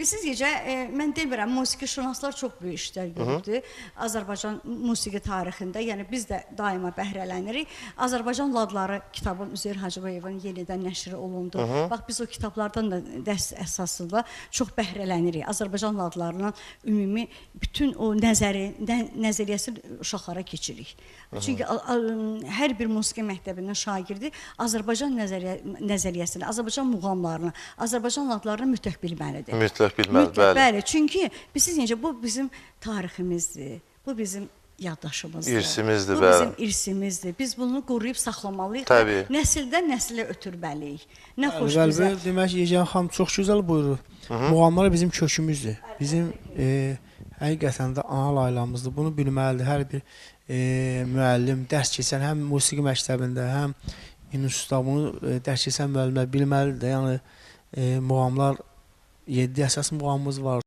Bilirsiniz, mən demirəm, musiqişünaslar çox böyük işlər görübdür Azərbaycan musiqi tarixində. Yəni, biz də daima bəhrələnirik. Azərbaycan ladları kitabı Üzeyir Hacıbəyevin yenidən nəşri olundu. Bax, biz o kitablardan da dərs əsasında çox bəhrələnirik. Azərbaycan ladlarının ümumi bütün o nəzəriyyəsini uşaqlara keçirik. Çünki hər bir musiqi məktəbinin şagirdi Azərbaycan nəzəriyyəsini, Azərbaycan muğamlarını, Azərbaycan ladlarını mütləq bilməlidir. Mütləq bilməlidir, bəli. Çünki bilirsiniz, bu bizim tariximizdir, bu bizim yaddaşımızdır. İrsimizdir, bu bizim irsimizdir. Biz bunu qoruyub saxlamalıyıq və nəsildən nəsilə ötürməliyik. Nə xoş bizə. Demək ki, Yegan xanım çox gözəl buyurur. Muğamlar bizim kökümüzdür. Bizim həqiqətən də ana laylamızdır. Bunu bilməlidir. Hər bir müəllim, dərs keçən həm musiqi məktəbində, həm institutda bunu dərs keçən müəllimlər bilməlidir. Yəni, muğamlar, 7 əsas muğamımız var.